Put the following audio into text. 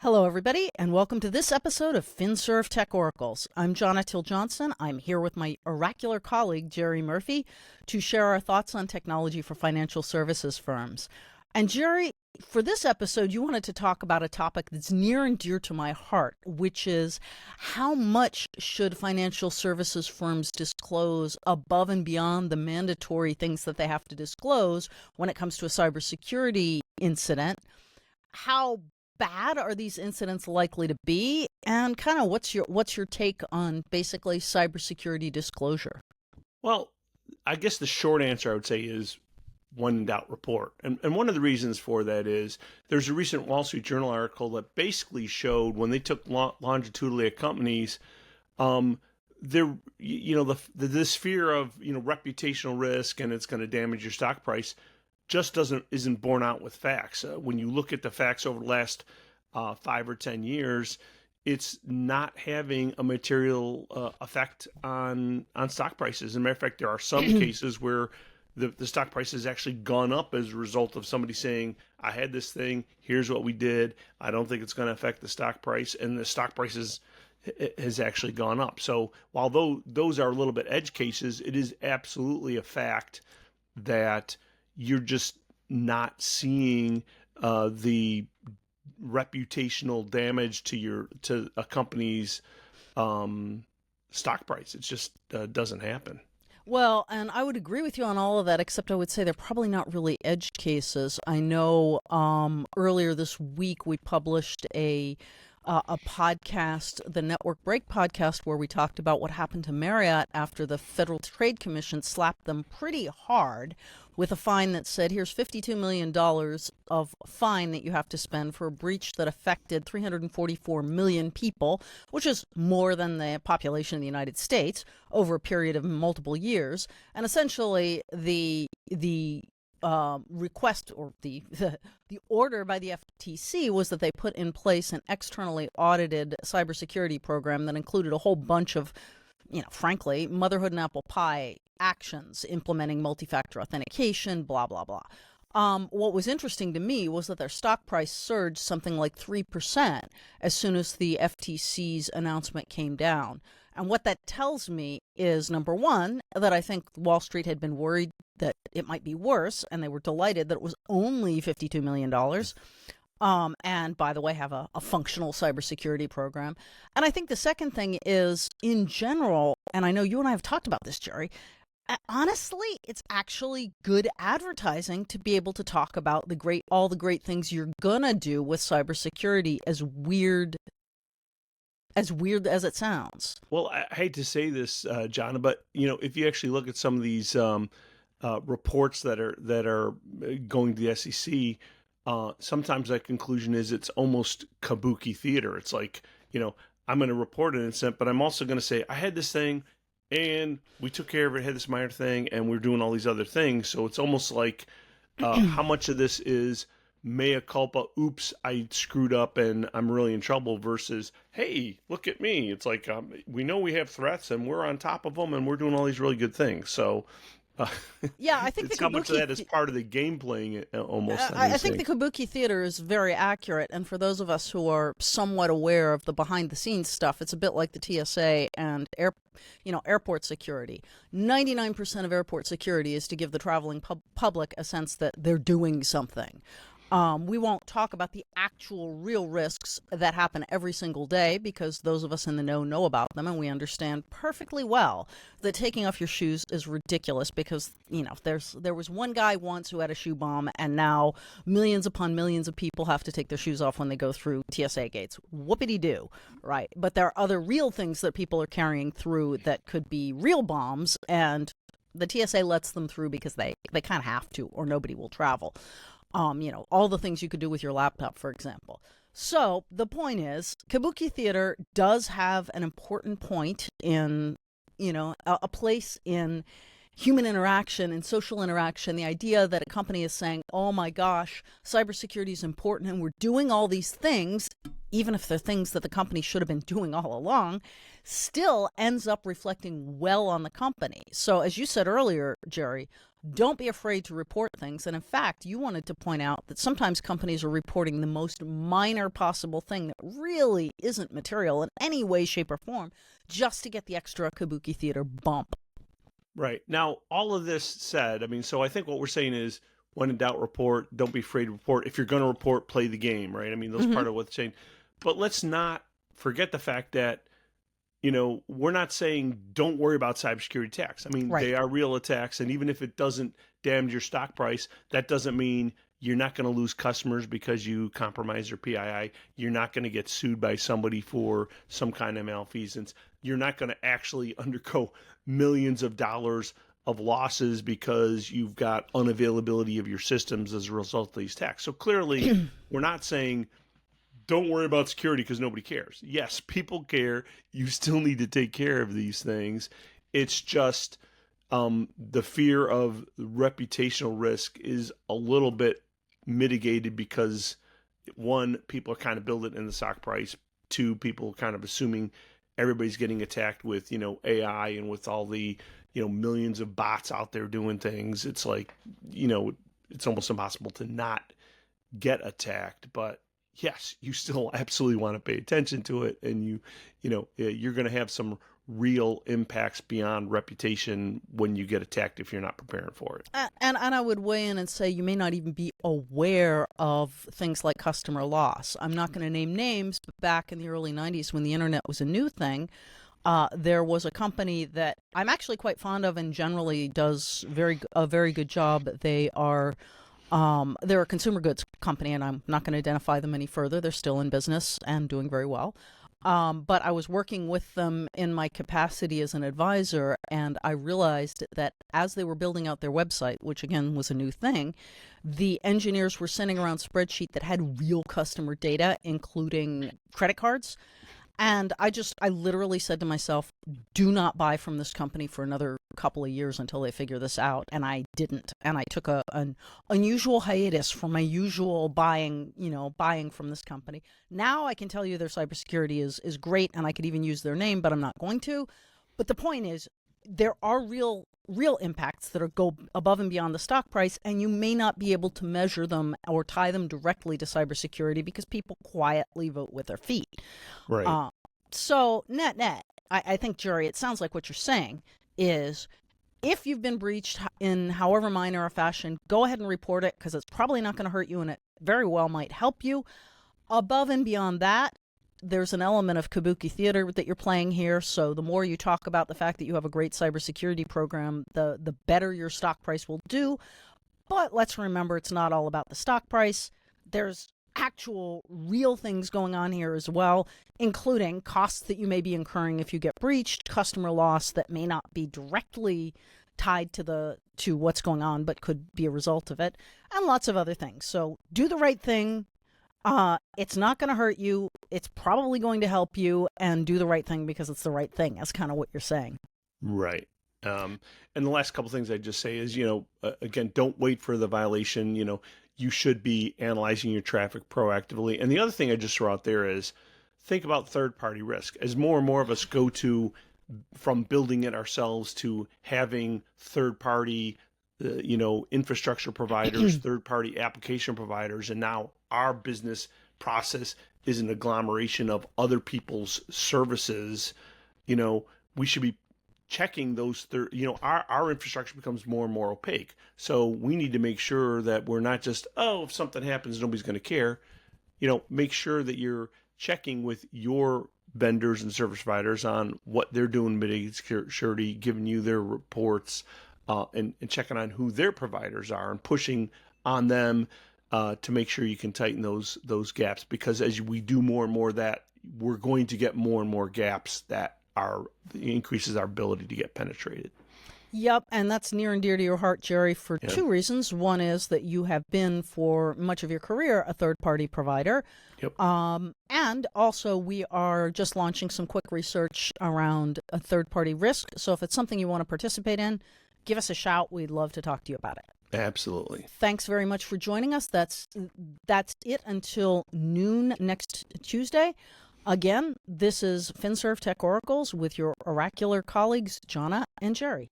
Hello, everybody, and welcome to this episode of FinServ Tech Oracles. I'm Johna Johnson. I'm here with my oracular colleague, Jerry Murphy, to share our thoughts on technology for financial services firms. And Jerry, for this episode, you wanted to talk about a topic that's near and dear to my heart, which is how much should financial services firms disclose above and beyond the mandatory things that they have to disclose when it comes to a cybersecurity incident? How bad are these incidents likely to be, and kind of what's your take on basically cybersecurity disclosure? Well, I guess the short answer I would say is when in doubt, report. And one of the reasons for that is there's a recent Wall Street Journal article that basically showed when they took longitudinally at companies, the sphere of reputational risk and it's going to damage your stock price just isn't borne out with facts. When you look at the facts over the last 5 or 10 years, it's not having a material effect on stock prices. As a matter of fact, there are some cases where the stock price has actually gone up as a result of somebody saying, I had this thing, here's what we did, I don't think it's going to affect the stock price, and the stock prices has actually gone up. So while those are a little bit edge cases, it is absolutely a fact that you're just not seeing the reputational damage to a company's stock price. It just doesn't happen. Well, and I would agree with you on all of that, except I would say they're probably not really edge cases. I know earlier this week we published a podcast, the Network Break podcast, where we talked about what happened to Marriott after the Federal Trade Commission slapped them pretty hard with a fine that said, here's $52 million of fine that you have to spend for a breach that affected 344 million people, which is more than the population of the United States over a period of multiple years. And essentially the request or the order by the FTC was that they put in place an externally audited cybersecurity program that included a whole bunch of, frankly, motherhood and apple pie actions, implementing multi-factor authentication, blah, blah, blah. What was interesting to me was that their stock price surged something like 3% as soon as the FTC's announcement came down. And what that tells me is, number one, that I think Wall Street had been worried that it might be worse, and they were delighted that it was only $52 million. And by the way, have a functional cybersecurity program. And I think the second thing is, in general, and I know you and I have talked about this, Jerry, honestly, it's actually good advertising to be able to talk about all the great things you're gonna do with cybersecurity, as weird as it sounds. Well, I hate to say this, John, but if you actually look at some of these reports that are going to the SEC, sometimes that conclusion is it's almost kabuki theater. It's like, I'm going to report an incident, but I'm also going to say I had this thing and we took care of it, had this minor thing, and we're doing all these other things. So it's almost like how much of this is mea culpa, oops, I screwed up and I'm really in trouble, versus, hey, look at me. It's like, we know we have threats and we're on top of them and we're doing all these really good things. So yeah, I think it's how much of that is part of the game playing almost. I think the kabuki theater is very accurate, and for those of us who are somewhat aware of the behind-the-scenes stuff, it's a bit like the TSA and airport security. 99% of airport security is to give the traveling public a sense that they're doing something. We won't talk about the actual real risks that happen every single day, because those of us in the know about them, and we understand perfectly well that taking off your shoes is ridiculous, because there was one guy once who had a shoe bomb, and now millions upon millions of people have to take their shoes off when they go through TSA gates. Whoopity-doo, right? But there are other real things that people are carrying through that could be real bombs, and the TSA lets them through because they kind of have to, or nobody will travel. All the things you could do with your laptop, for example. So the point is, kabuki theater does have an important point in, a place in human interaction and social interaction. The idea that a company is saying, oh my gosh, cybersecurity is important and we're doing all these things, even if they're things that the company should have been doing all along, still ends up reflecting well on the company. So as you said earlier, Jerry, don't be afraid to report things. And in fact, you wanted to point out that sometimes companies are reporting the most minor possible thing that really isn't material in any way, shape, or form, just to get the extra kabuki theater bump. Right. Now, all of this said, I mean, so I think what we're saying is when in doubt, report. Don't be afraid to report. If you're going to report, play the game, right? I mean, that's part of what's saying. But let's not forget the fact that, we're not saying don't worry about cybersecurity attacks. I mean, they are real attacks. And even if it doesn't damage your stock price, that doesn't mean you're not going to lose customers because you compromise your PII. You're not going to get sued by somebody for some kind of malfeasance. You're not going to actually undergo millions of dollars of losses because you've got unavailability of your systems as a result of these attacks. So clearly, we're not saying don't worry about security because nobody cares. Yes, people care. You still need to take care of these things. It's just the fear of reputational risk is a little bit mitigated because, one, people are kind of building in the stock price. Two, people are kind of assuming everybody's getting attacked with, AI and with all the, millions of bots out there doing things. It's like, it's almost impossible to not get attacked. But yes, you still absolutely want to pay attention to it. And you're going to have some real impacts beyond reputation when you get attacked if you're not preparing for it. And I would weigh in and say you may not even be aware of things like customer loss. I'm not going to name names, but back in the early 90s when the internet was a new thing, there was a company that I'm actually quite fond of and generally does a very good job. They're a consumer goods company, and I'm not going to identify them any further. They're still in business and doing very well. But I was working with them in my capacity as an advisor, and I realized that as they were building out their website, which again was a new thing, the engineers were sending around spreadsheet that had real customer data, including credit cards. And I literally said to myself, do not buy from this company for another couple of years until they figure this out. And I didn't. And I took an unusual hiatus from my usual buying from this company. Now I can tell you their cybersecurity is great, and I could even use their name, but I'm not going to. But the point is, there are real impacts that go above and beyond the stock price, and you may not be able to measure them or tie them directly to cybersecurity because people quietly vote with their feet. Right. So net, I think, Jerry, it sounds like what you're saying is if you've been breached in however minor a fashion, go ahead and report it because it's probably not going to hurt you and it very well might help you. Above and beyond that, there's an element of kabuki theater that you're playing here. So the more you talk about the fact that you have a great cybersecurity program, the better your stock price will do. But let's remember, it's not all about the stock price. There's actual real things going on here as well, including costs that you may be incurring if you get breached, customer loss that may not be directly tied to what's going on, but could be a result of it, and lots of other things. So do the right thing. It's not going to hurt you. It's probably going to help you, and do the right thing because it's the right thing. That's kind of what you're saying. Right. And the last couple things I'd just say is, again, don't wait for the violation. You should be analyzing your traffic proactively. And the other thing I just throw out there is think about third-party risk. As more and more of us go from building it ourselves to having third-party, infrastructure providers, third-party application providers, and now our business process is an agglomeration of other people's services, we should be checking those, our infrastructure becomes more and more opaque. So we need to make sure that we're not just, if something happens, nobody's going to care. Make sure that you're checking with your vendors and service providers on what they're doing mitigating security, giving you their reports, and checking on who their providers are and pushing on them to make sure you can tighten those gaps. Because as we do more and more of that, we're going to get more and more gaps that increases our ability to get penetrated. Yep, and that's near and dear to your heart, Jerry, for two reasons. One is that you have been, for much of your career, a third-party provider. Yep. And also, we are just launching some quick research around a third-party risk. So if it's something you want to participate in, give us a shout. We'd love to talk to you about it. Absolutely. Thanks very much for joining us. That's it until noon next Tuesday. Again, this is FinServ Tech Oracles with your oracular colleagues, Johna and Jerry.